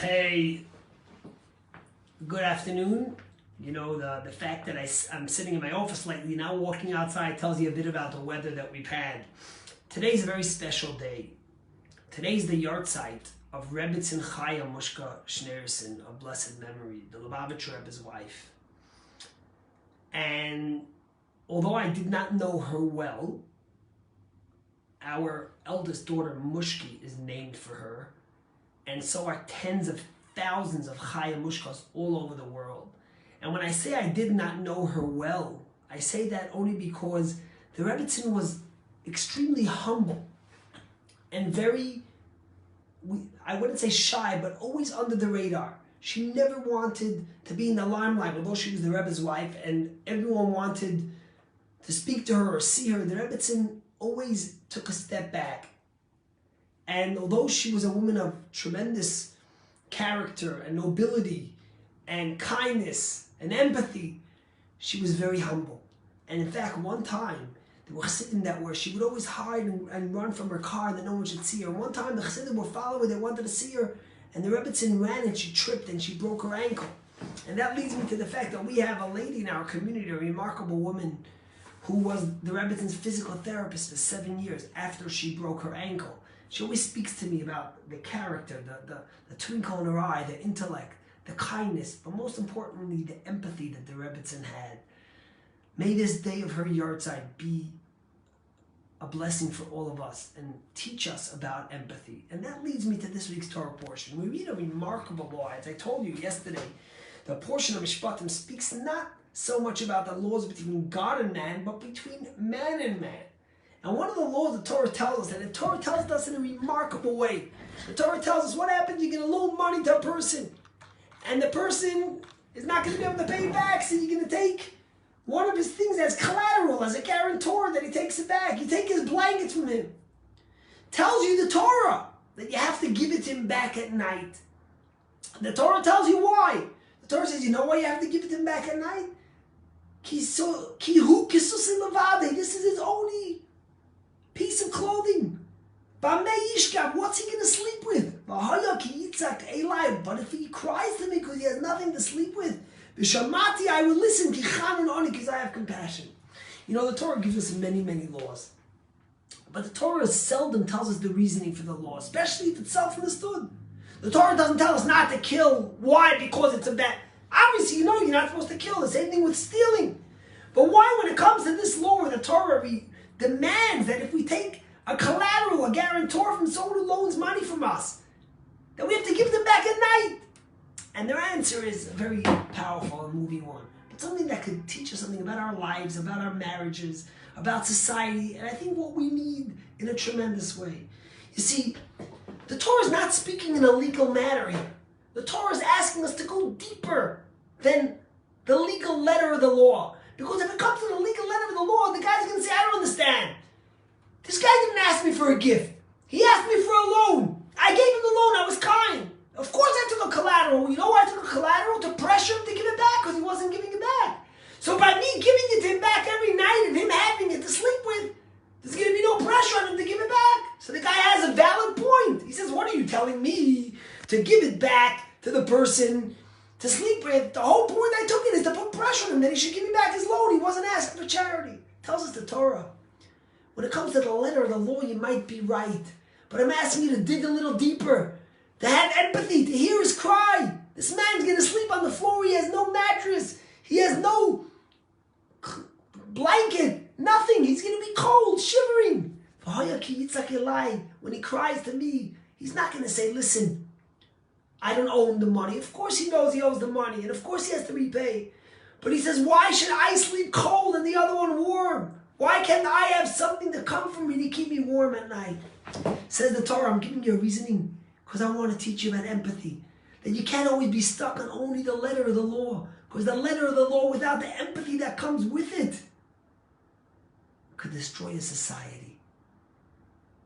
Hey, good afternoon. You know, the fact that I'm sitting in my office lately, now walking outside, tells you a bit about the weather that we've had. Today's a very special day. Today's the Yartzeit of Rebbetzin Chaya Mushka Schneerson of blessed memory, the Lubavitch Rebbe's wife. And although I did not know her well, our eldest daughter Mushki is named for her, and so are tens of thousands of Chaya Mushkas all over the world. And when I say I did not know her well, I say that only because the Rebbetzin was extremely humble and very, I wouldn't say shy, but always under the radar. She never wanted to be in the limelight, although she was the Rebbe's wife and everyone wanted to speak to her or see her. The Rebbetzin always took a step back. And although she was a woman of tremendous character and nobility and kindness and empathy, she was very humble. And in fact, one time, there were chassidim that were, she would always hide and run from her car and that no one should see her. One time, the chassidim were following her, they wanted to see her, and the Rebbetzin ran and she tripped and she broke her ankle. And that leads me to the fact that we have a lady in our community, a remarkable woman, who was the Rebbetzin physical therapist for 7 years after she broke her ankle. She always speaks to me about the character, the twinkle in her eye, the intellect, the kindness, but most importantly, the empathy that the Rebbetzin had. May this day of her Yartzeit be a blessing for all of us and teach us about empathy. And that leads me to this week's Torah portion. We read a remarkable law. As I told you yesterday, the portion of Mishpatim speaks not so much about the laws between God and man, but between man and man. And one of the laws the Torah tells us, and the Torah tells us in a remarkable way. The Torah tells us what happens, you get a loan money to a person, and the person is not going to be able to pay it back, so you're going to take one of his things as collateral, as a guarantor, that he takes it back. You take his blankets from him. Tells you the Torah that you have to give it to him back at night. The Torah tells you why. The Torah says, you know why you have to give it to him back at night? This is his only piece of clothing. What's he going to sleep with? But if he cries to me because he has nothing to sleep with, I will listen because I have compassion. You know, the Torah gives us many, many laws. But the Torah seldom tells us the reasoning for the law, especially if it's self-understood. The Torah doesn't tell us not to kill. Why? Because it's a bad. Obviously, you know you're not supposed to kill. The same thing with stealing. But why, when it comes to this law where the Torah demands that if we take a collateral, a guarantor from someone who loans money from us, that we have to give them back at night? And their answer is a very powerful and moving one, but something that could teach us something about our lives, about our marriages, about society, and I think what we need in a tremendous way. You see, the Torah is not speaking in a legal matter here. The Torah is asking us to go deeper than the legal letter of the law. Because if it comes to the legal letter of the law, the guy's going to say, I don't understand. This guy didn't ask me for a gift. He asked me for a loan. I gave him the loan. I was kind. Of course I took a collateral. You know why I took a collateral? To pressure him to give it back because he wasn't giving it back. So by me giving it to him back every night and him having it to sleep with, there's going to be no pressure on him to give it back. So the guy has a valid point. He says, what are you telling me to give it back to the person to sleep with? The whole point I took it is to put pressure on him that he should give me back his loan. He wasn't asking for charity. Tells us the Torah. When it comes to the letter of the law, you might be right. But I'm asking you to dig a little deeper, to have empathy, to hear his cry. This man's going to sleep on the floor. He has no mattress. He has no blanket, nothing. He's going to be cold, shivering. When he cries to me, he's not going to say, listen, I don't owe him the money. Of course he knows he owes the money, and of course he has to repay. But he says, why should I sleep cold and the other one warm? Why can't I have something to come from me to keep me warm at night? Says the Torah, I'm giving you a reasoning because I want to teach you about empathy. That you can't always be stuck on only the letter of the law. Because the letter of the law, without the empathy that comes with it, could destroy a society.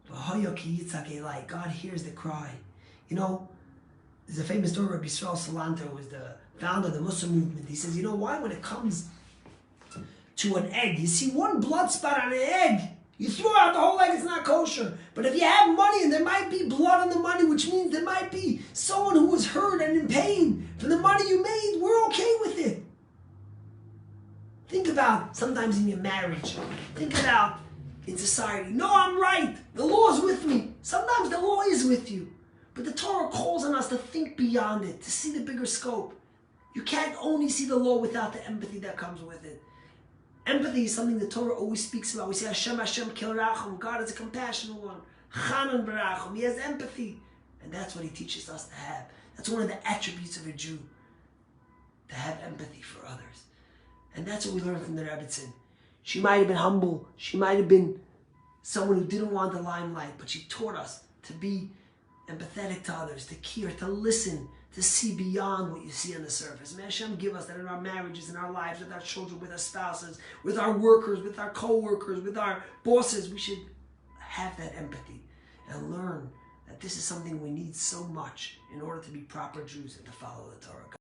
God hears the cry. You know, there's a famous story of Yisrael Salanter, who was the founder of the Muslim movement. He says, you know why? When it comes to an egg, you see one blood spot on an egg, You throw out the whole egg, it's not kosher. But if you have money and there might be blood on the money, which means there might be someone who was was hurt and in pain from the money you made, we're okay with it. Think about sometimes in your marriage. Think about in society. No, I'm right. The law is with me. Sometimes the law is with you. But the Torah calls on us to think beyond it, to see the bigger scope. You can't only see the law without the empathy that comes with it. Empathy is something the Torah always speaks about. We say Hashem Kil Rachum. God is a compassionate one. Chanan Barachum. He has empathy. And that's what he teaches us to have. That's one of the attributes of a Jew. To have empathy for others. And that's what we learn from the Rebbetzin. She might have been humble. She might have been someone who didn't want the limelight. But she taught us to be empathetic to others, to care, to listen, to see beyond what you see on the surface. May Hashem give us that in our marriages, in our lives, with our children, with our spouses, with our workers, with our co-workers, with our bosses. We should have that empathy and learn that this is something we need so much in order to be proper Jews and to follow the Torah.